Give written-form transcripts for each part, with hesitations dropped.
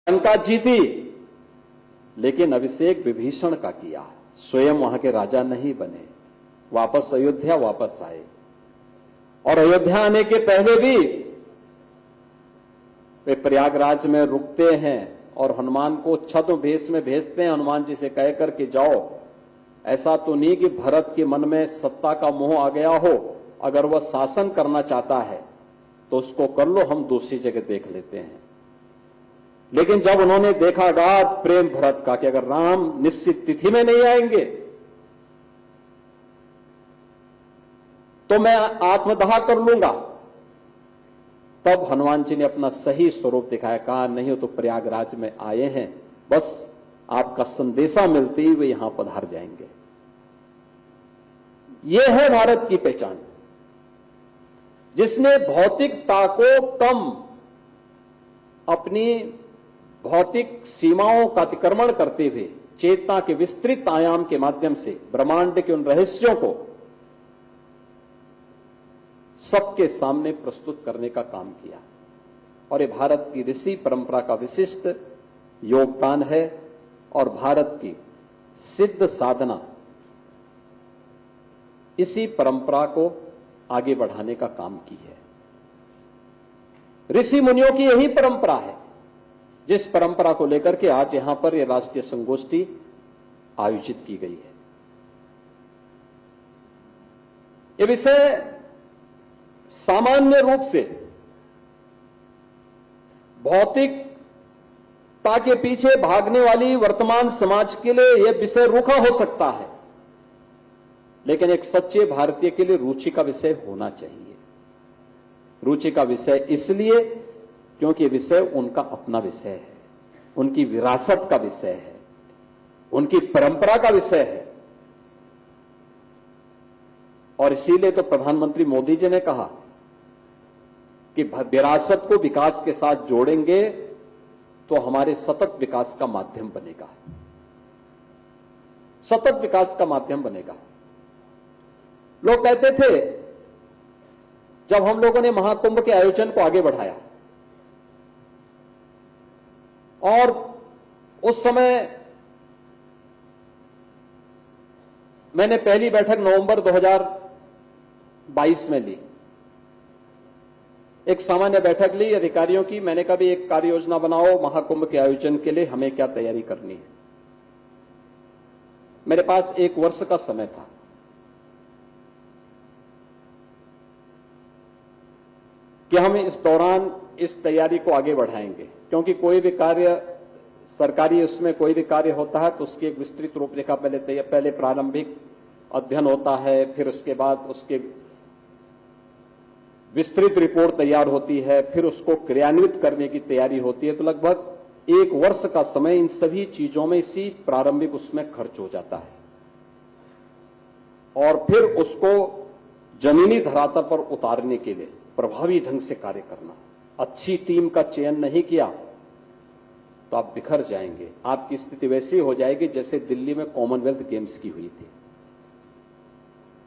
लंका जीती, लेकिन अभिषेक विभीषण का किया, स्वयं वहां के राजा नहीं बने, वापस अयोध्या वापस आए। और अयोध्या आने के पहले भी वे प्रयागराज में रुकते हैं और हनुमान को छद्म भेष में भेजते हैं, हनुमान जी से कहकर के जाओ, ऐसा तो नहीं कि भरत के मन में सत्ता का मोह आ गया हो, अगर वह शासन करना चाहता है तो उसको कर लो, हम दूसरी जगह देख लेते हैं। लेकिन जब उन्होंने देखा गाढ़ प्रेम भरत का कि अगर राम निश्चित तिथि में नहीं आएंगे तो मैं आत्मदाह कर लूंगा, तब हनुमान जी ने अपना सही स्वरूप दिखाया, कहा नहीं हो तो प्रयागराज में आए हैं, बस आपका संदेशा मिलते ही वे यहां पधार जाएंगे। यह है भारत की पहचान, जिसने भौतिकता को कम, अपनी भौतिक सीमाओं का अतिक्रमण करते हुए चेतना के विस्तृत आयाम के माध्यम से ब्रह्मांड के उन रहस्यों को सबके सामने प्रस्तुत करने का काम किया। और ये भारत की ऋषि परंपरा का विशिष्ट योगदान है और भारत की सिद्ध साधना इसी परंपरा को आगे बढ़ाने का काम की है। ऋषि मुनियों की यही परंपरा है, जिस परंपरा को लेकर के आज यहां पर यह राष्ट्रीय संगोष्ठी आयोजित की गई है। यह विषय सामान्य रूप से भौतिकता के पीछे भागने वाली वर्तमान समाज के लिए यह विषय रूखा हो सकता है, लेकिन एक सच्चे भारतीय के लिए रुचि का विषय होना चाहिए। रुचि का विषय इसलिए क्योंकि विषय उनका अपना विषय है, उनकी विरासत का विषय है, उनकी परंपरा का विषय है। और इसीलिए तो प्रधानमंत्री मोदी जी ने कहा कि विरासत को विकास के साथ जोड़ेंगे तो हमारे सतत विकास का माध्यम बनेगा, सतत विकास का माध्यम बनेगा। लोग कहते थे, जब हम लोगों ने महाकुंभ के आयोजन को आगे बढ़ाया और उस समय मैंने पहली बैठक नवंबर 2022 में ली, एक सामान्य बैठक ली अधिकारियों की। मैंने कहा भी एक कार्य योजना बनाओ महाकुंभ के आयोजन के लिए, हमें क्या तैयारी करनी है। मेरे पास 1 वर्ष का समय था। कि हम इस दौरान इस तैयारी को आगे बढ़ाएंगे, क्योंकि कोई भी कार्य सरकारी, उसमें कोई भी कार्य होता है तो उसकी एक विस्तृत रूपरेखा पहले प्रारंभिक अध्ययन होता है, फिर उसके बाद उसके विस्तृत रिपोर्ट तैयार होती है, फिर उसको क्रियान्वित करने की तैयारी होती है। तो लगभग 1 वर्ष का समय इन सभी चीजों में, इसी प्रारंभिक उसमें खर्च हो जाता है। और फिर उसको जमीनी धरातल पर उतारने के लिए प्रभावी ढंग से कार्य करना। अच्छी टीम का चयन नहीं किया तो आप बिखर जाएंगे, आपकी स्थिति वैसी हो जाएगी जैसे दिल्ली में कॉमनवेल्थ गेम्स की हुई थी।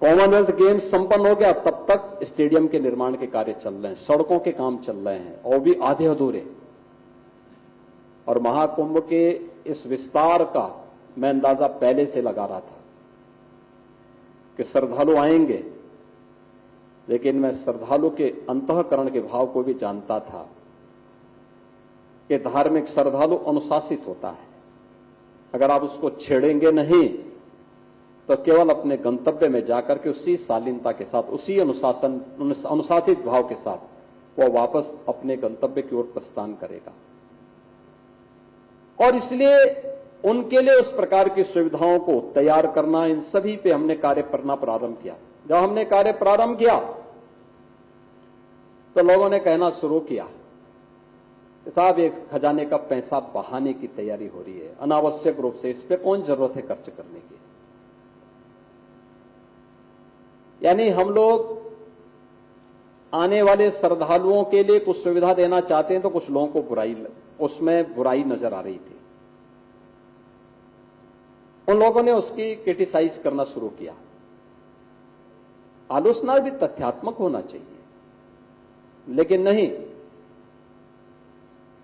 कॉमनवेल्थ गेम्स संपन्न हो गया, तब तक स्टेडियम के निर्माण के कार्य चल रहे हैं, सड़कों के काम चल रहे हैं, और भी आधे अधूरे। और महाकुंभ के इस विस्तार का मैं अंदाजा पहले से लगा रहा था कि श्रद्धालु आएंगे, लेकिन मैं श्रद्धालु के अंतःकरण के भाव को भी जानता था कि धार्मिक श्रद्धालु अनुशासित होता है। अगर आप उसको छेड़ेंगे नहीं तो केवल अपने गंतव्य में जाकर के उसी शालीनता के साथ, उसी अनुशासित भाव के साथ वह वापस अपने गंतव्य की ओर प्रस्थान करेगा। और इसलिए उनके लिए उस प्रकार की सुविधाओं को तैयार करना, इन सभी पे हमने कार्य करना प्रारंभ किया। जब हमने कार्य प्रारंभ किया तो लोगों ने कहना शुरू किया, साहब एक खजाने का पैसा बहाने की तैयारी हो रही है, अनावश्यक रूप से, इस पे कौन जरूरत है खर्च करने की। यानी हम लोग आने वाले श्रद्धालुओं के लिए कुछ सुविधा देना चाहते हैं तो कुछ लोगों को उसमें बुराई नजर आ रही थी। उन लोगों ने उसकी क्रिटिसाइज करना शुरू किया। आलोचना भी तथ्यात्मक होना चाहिए, लेकिन नहीं,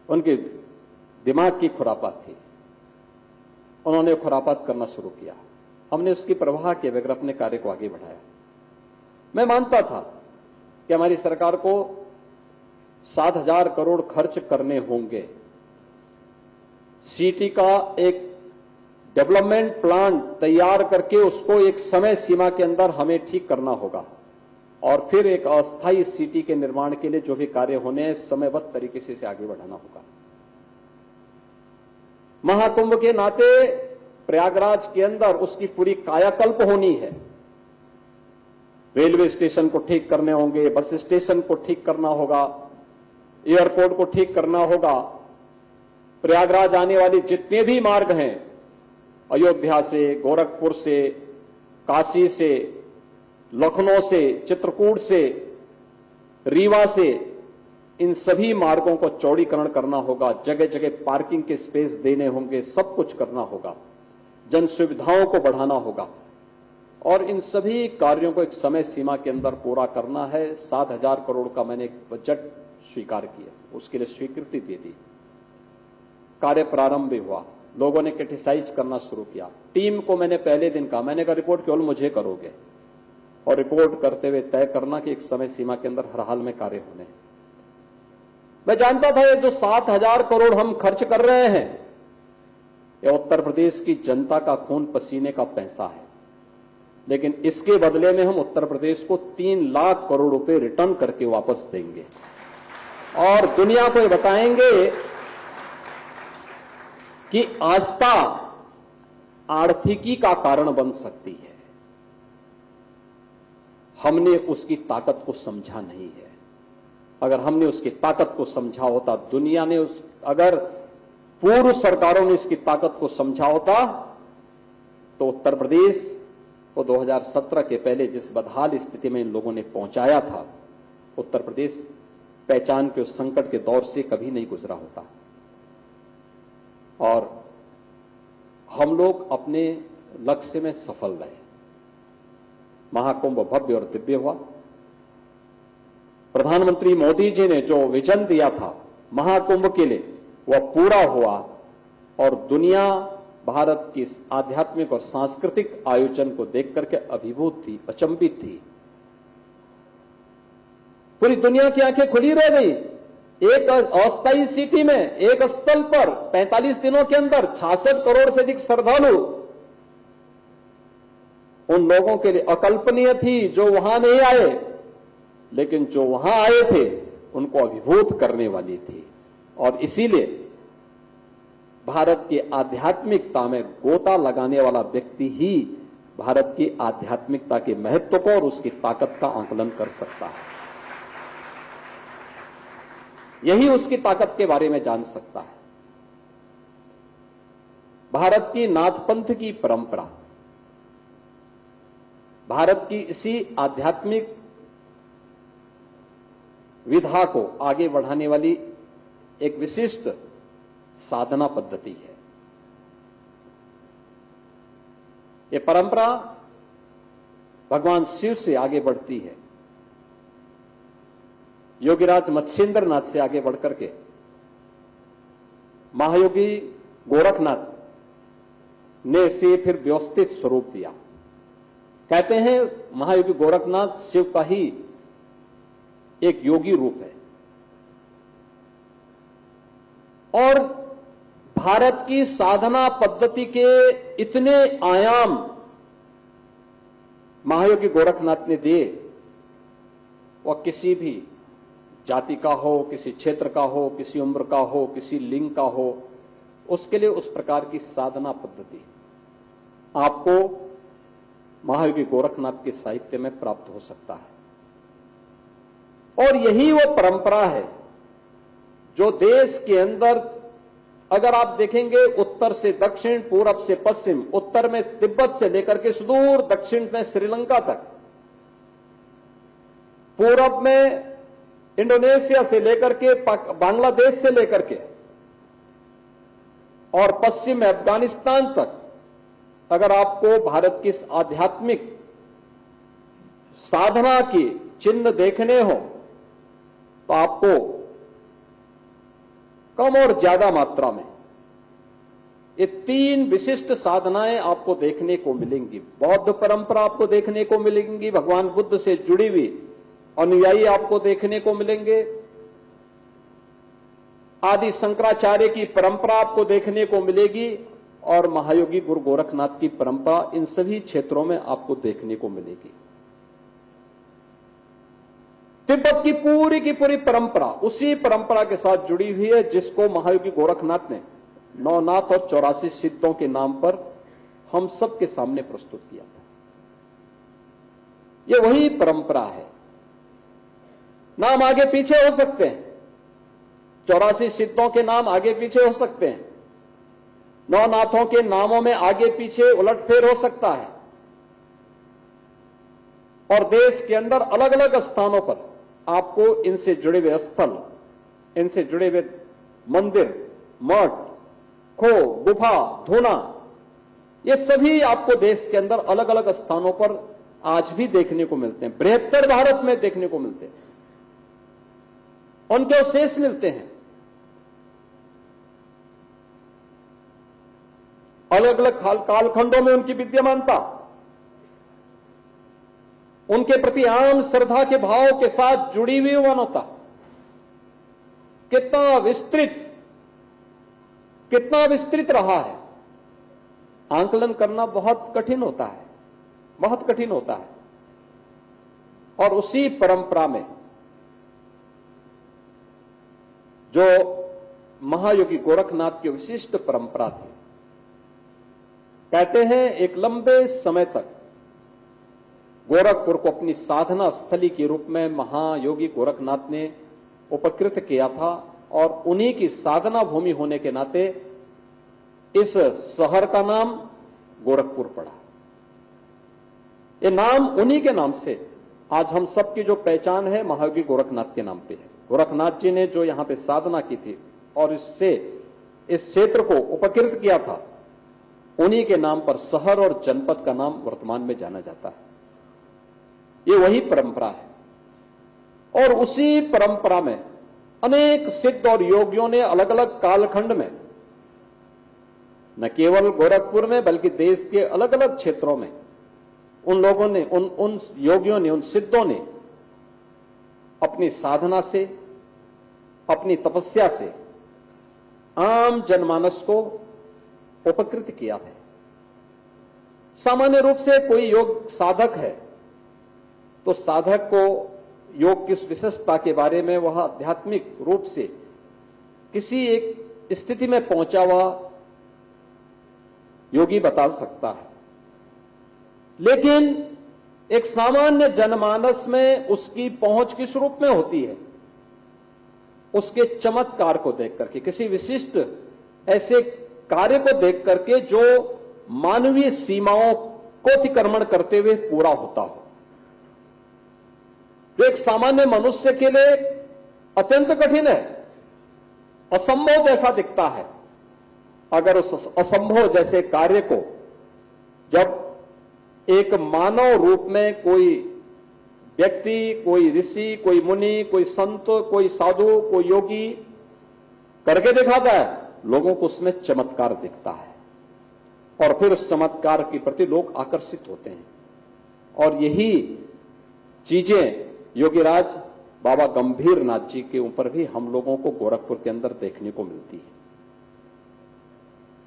उनकी दिमाग की खुरापात थी, उन्होंने खुरापात करना शुरू किया। हमने उसकी परवाह किए बगैर अपने कार्य को आगे बढ़ाया। मैं मानता था कि हमारी सरकार को 7,000 करोड़ खर्च करने होंगे। सीटी का एक डेवलपमेंट प्लान तैयार करके उसको एक समय सीमा के अंदर हमें ठीक करना होगा और फिर एक अस्थायी सीटी के निर्माण के लिए जो भी कार्य होने हैं समयबद्ध तरीके से इसे आगे बढ़ाना होगा। महाकुंभ के नाते प्रयागराज के अंदर उसकी पूरी कायाकल्प होनी है। रेलवे स्टेशन को ठीक करने होंगे, बस स्टेशन को ठीक करना होगा, एयरपोर्ट को ठीक करना होगा। प्रयागराज आने वाले जितने भी मार्ग हैं, अयोध्या से, गोरखपुर से, काशी से, लखनऊ से, चित्रकूट से, रीवा से, इन सभी मार्गों को चौड़ीकरण करना होगा। जगह जगह पार्किंग के स्पेस देने होंगे, सब कुछ करना होगा, जन सुविधाओं को बढ़ाना होगा और इन सभी कार्यों को एक समय सीमा के अंदर पूरा करना है। 7,000 करोड़ का मैंने एक बजट स्वीकार किया, उसके लिए स्वीकृति दे दी। कार्य प्रारंभ भी हुआ, लोगों ने क्रिटिसाइज करना शुरू किया। टीम को मैंने पहले दिन कहा, मैंने कहा रिपोर्ट केवल मुझे करोगे और रिपोर्ट करते हुए तय करना कि एक समय सीमा के अंदर हर हाल में कार्य होने हैं। मैं जानता था ये जो 7,000 करोड़ हम खर्च कर रहे हैं, यह उत्तर प्रदेश की जनता का खून पसीने का पैसा है, लेकिन इसके बदले में हम उत्तर प्रदेश को 3 लाख करोड़ रुपए रिटर्न करके वापस देंगे और दुनिया को ये बताएंगे कि आस्था आर्थिकी का कारण बन सकती है। हमने उसकी ताकत को समझा नहीं है। अगर हमने उसकी ताकत को समझा होता, दुनिया ने अगर पूर्व सरकारों ने इसकी ताकत को समझा होता, तो उत्तर प्रदेश को 2017 के पहले जिस बदहाल स्थिति में इन लोगों ने पहुंचाया था, उत्तर प्रदेश पहचान के उस संकट के दौर से कभी नहीं गुजरा होता। और हम लोग अपने लक्ष्य में सफल रहे। महाकुंभ भव्य और दिव्य हुआ। प्रधानमंत्री मोदी जी ने जो विजन दिया था महाकुंभ के लिए, वह पूरा हुआ और दुनिया भारत की इस आध्यात्मिक और सांस्कृतिक आयोजन को देख करके अभिभूत थी, अचंभित थी। पूरी दुनिया की आंखें खुली रह गई। एक अस्थायी सिटी में एक स्थल पर 45 दिनों के अंदर 66 करोड़ से अधिक श्रद्धालु, उन लोगों के लिए अकल्पनीय थी जो वहां नहीं आए, लेकिन जो वहां आए थे उनको अभिभूत करने वाली थी। और इसीलिए भारत की आध्यात्मिकता में गोता लगाने वाला व्यक्ति ही भारत की आध्यात्मिकता के महत्व को और उसकी ताकत का आंकलन कर सकता है। यही उसकी ताकत के बारे में जान सकता है। भारत की नाथपंथ की परंपरा, भारत की इसी आध्यात्मिक विधा को आगे बढ़ाने वाली एक विशिष्ट साधना पद्धति है। यह परंपरा भगवान शिव से आगे बढ़ती है, योगीराज मत्स्येंद्र नाथ से आगे बढ़कर के महायोगी गोरखनाथ ने इसे फिर व्यवस्थित स्वरूप दिया। कहते हैं महायोगी गोरखनाथ शिव का ही एक योगी रूप है और भारत की साधना पद्धति के इतने आयाम महायोगी गोरखनाथ ने दिए, वह किसी भी जाति का हो, किसी क्षेत्र का हो, किसी उम्र का हो, किसी लिंग का हो, उसके लिए उस प्रकार की साधना पद्धति आपको महायोगी गोरखनाथ के साहित्य में प्राप्त हो सकता है। और यही वो परंपरा है जो देश के अंदर, अगर आप देखेंगे उत्तर से दक्षिण, पूरब से पश्चिम, उत्तर में तिब्बत से लेकर के सुदूर दक्षिण में श्रीलंका तक, पूरब में इंडोनेशिया से लेकर के बांग्लादेश से लेकर के और पश्चिम में अफगानिस्तान तक, अगर आपको भारत की आध्यात्मिक साधना की चिन्ह देखने हो तो आपको कम और ज्यादा मात्रा में ये 3 विशिष्ट साधनाएं आपको देखने को मिलेंगी। बौद्ध परंपरा आपको देखने को मिलेंगी, भगवान बुद्ध से जुड़ी हुई अनुयायी आपको देखने को मिलेंगे, आदि शंकराचार्य की परंपरा आपको देखने को मिलेगी और महायोगी गुरु गोरखनाथ की परंपरा इन सभी क्षेत्रों में आपको देखने को मिलेगी। तिब्बत की पूरी परंपरा उसी परंपरा के साथ जुड़ी हुई है जिसको महायोगी गोरखनाथ ने नौनाथ और 84 सिद्धों के नाम पर हम सबके सामने प्रस्तुत किया था। यह वही परंपरा है। नाम आगे पीछे हो सकते हैं, 84 सिद्धों के नाम आगे पीछे हो सकते हैं, नौनाथों के नामों में आगे पीछे उलटफेर हो सकता है, और देश के अंदर अलग अलग स्थानों पर आपको इनसे जुड़े हुए स्थल, इनसे जुड़े हुए मंदिर, मठ, खो, गुफा, धूना, ये सभी आपको देश के अंदर अलग अलग स्थानों पर आज भी देखने को मिलते हैं। बृहत्तर भारत में देखने को मिलते हैं, उनके अवशेष मिलते हैं। अलग अलग कालखंडों में उनकी विद्यमानता, उनके प्रति आम श्रद्धा के भाव के साथ जुड़ी हुई मानवता कितना विस्तृत रहा है, आंकलन करना बहुत कठिन होता है, बहुत कठिन होता है। और उसी परंपरा में जो महायोगी गोरखनाथ की विशिष्ट परंपरा थी, कहते हैं एक लंबे समय तक गोरखपुर को अपनी साधना स्थली के रूप में महायोगी गोरखनाथ ने उपकृत किया था, और उन्हीं की साधना भूमि होने के नाते इस शहर का नाम गोरखपुर पड़ा। ये नाम उन्हीं के नाम से आज हम सबकी जो पहचान है महायोगी गोरखनाथ के नाम पे है। गोरखनाथ जी ने जो यहां पे साधना की थी और इससे इस क्षेत्र को उपकृत किया था, उन्हीं के नाम पर शहर और जनपद का नाम वर्तमान में जाना जाता है। ये वही परंपरा है, और उसी परंपरा में अनेक सिद्ध और योगियों ने अलग अलग कालखंड में, न केवल गोरखपुर में बल्कि देश के अलग अलग क्षेत्रों में, उन लोगों ने, उन योगियों ने, उन सिद्धों ने अपनी साधना से, अपनी तपस्या से आम जनमानस को उपकृत किया है। सामान्य रूप से कोई योग साधक है तो साधक को योग की उस विशेषता के बारे में वह आध्यात्मिक रूप से किसी एक स्थिति में पहुंचा हुआ योगी बता सकता है, लेकिन एक सामान्य जनमानस में उसकी पहुंच किस रूप में होती है? उसके चमत्कार को देख करके, किसी विशिष्ट ऐसे कार्य को देख करके जो मानवीय सीमाओं को अतिक्रमण करते हुए पूरा होता हो, जो एक सामान्य मनुष्य के लिए अत्यंत कठिन है, असंभव जैसा दिखता है। अगर उस असंभव जैसे कार्य को जब एक मानव रूप में कोई व्यक्ति, कोई ऋषि, कोई मुनि, कोई संत, कोई साधु, कोई योगी करके दिखाता है, लोगों को उसमें चमत्कार दिखता है, और फिर उस चमत्कार के प्रति लोग आकर्षित होते हैं। और यही चीजें योगीराज बाबा गंभीर नाथ जी के ऊपर भी हम लोगों को गोरखपुर के अंदर देखने को मिलती है।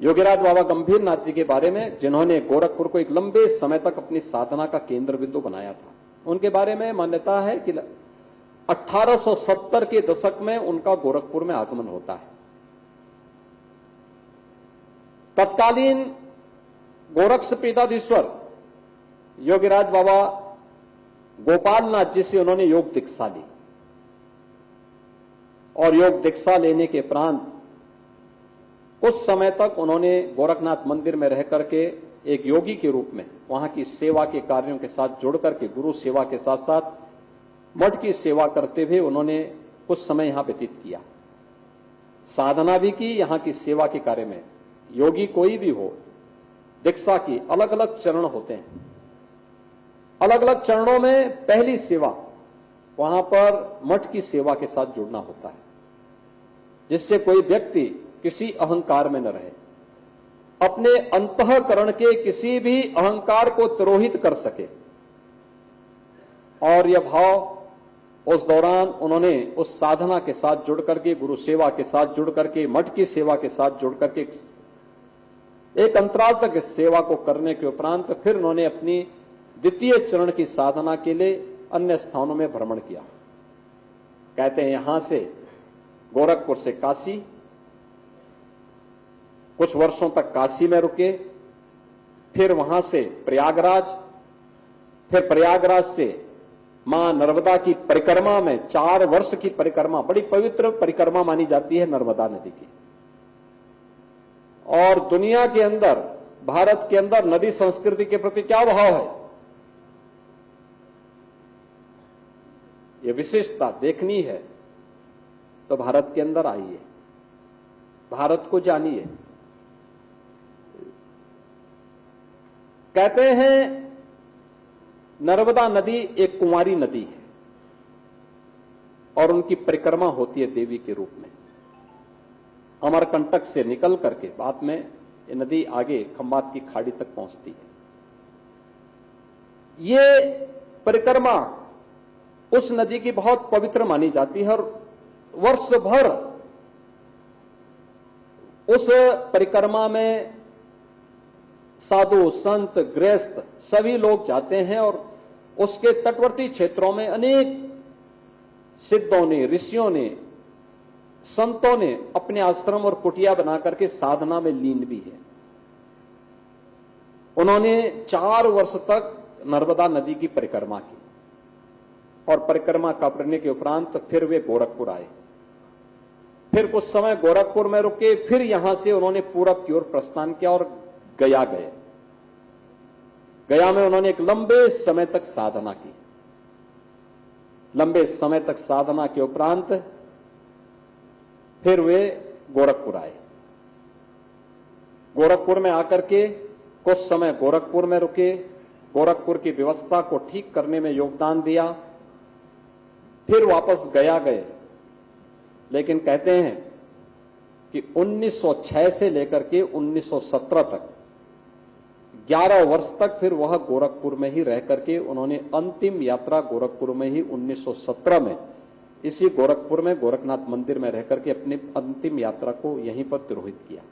योगीराज बाबा गंभीर नाथ जी के बारे में, जिन्होंने गोरखपुर को एक लंबे समय तक अपनी साधना का केंद्र बिंदु बनाया था, उनके बारे में मान्यता है कि 1870 के दशक में उनका गोरखपुर में आगमन होता है। तत्कालीन गोरक्ष पीठाधीश्वर योगीराज बाबा गोपाल नाथ जी से उन्होंने योग दीक्षा ली, और योग दीक्षा लेने के उपरांत कुछ समय तक उन्होंने गोरखनाथ मंदिर में रह करके एक योगी के रूप में वहां की सेवा के कार्यों के साथ जुड़ करके, गुरु सेवा के साथ साथ मठ की सेवा करते हुए उन्होंने कुछ समय यहां व्यतीत किया, साधना भी की, यहां की सेवा के कार्य में। योगी कोई भी हो, दीक्षा की अलग अलग चरण होते हैं, अलग अलग चरणों में पहली सेवा वहां पर मठ की सेवा के साथ जुड़ना होता है, जिससे कोई व्यक्ति किसी अहंकार में न रहे, अपने अंतःकरण के किसी भी अहंकार को तिरोहित कर सके। और यह भाव उस दौरान उन्होंने उस साधना के साथ जुड़ करके, गुरु सेवा के साथ जुड़ करके, मठ की सेवा के साथ जुड़ करके एक अंतराल तक इस सेवा को करने के उपरांत फिर उन्होंने अपनी द्वितीय चरण की साधना के लिए अन्य स्थानों में भ्रमण किया। कहते हैं यहां से गोरखपुर से काशी, कुछ वर्षों तक काशी में रुके, फिर वहां से प्रयागराज, फिर प्रयागराज से मां नर्मदा की परिक्रमा में 4 वर्ष की परिक्रमा, बड़ी पवित्र परिक्रमा मानी जाती है नर्मदा नदी की। और दुनिया के अंदर, भारत के अंदर नदी संस्कृति के प्रति क्या भाव है, यह विशेषता देखनी है तो भारत के अंदर आइए, भारत को जानिए। कहते हैं नर्मदा नदी एक कुंवारी नदी है और उनकी परिक्रमा होती है देवी के रूप में। अमरकंटक से निकल करके बाद में ये नदी आगे खंबात की खाड़ी तक पहुंचती है। ये परिक्रमा उस नदी की बहुत पवित्र मानी जाती है और वर्ष भर उस परिक्रमा में साधु, संत, गृहस्थ सभी लोग जाते हैं और उसके तटवर्ती क्षेत्रों में अनेक सिद्धों ने, ऋषियों ने, संतों ने अपने आश्रम और कुटिया बना करके साधना में लीन भी है। उन्होंने 4 वर्ष तक नर्मदा नदी की परिक्रमा की और परिक्रमा करने के उपरांत फिर वे गोरखपुर आए। फिर कुछ समय गोरखपुर में रुके, फिर यहां से उन्होंने पूरब की ओर प्रस्थान किया और गया गए। गया में उन्होंने एक लंबे समय तक साधना की। लंबे समय तक साधना के उपरांत फिर वे गोरखपुर आए। गोरखपुर में आकर के कुछ समय गोरखपुर में रुके, गोरखपुर की व्यवस्था को ठीक करने में योगदान दिया, फिर वापस गया गए। लेकिन कहते हैं कि 1906 से लेकर के 1917 तक 11 वर्ष तक फिर वह गोरखपुर में ही रह करके उन्होंने अंतिम यात्रा गोरखपुर में ही 1917 में इसी गोरखपुर में गोरखनाथ मंदिर में रह करके अपनी अंतिम यात्रा को यहीं पर तिरोहित किया।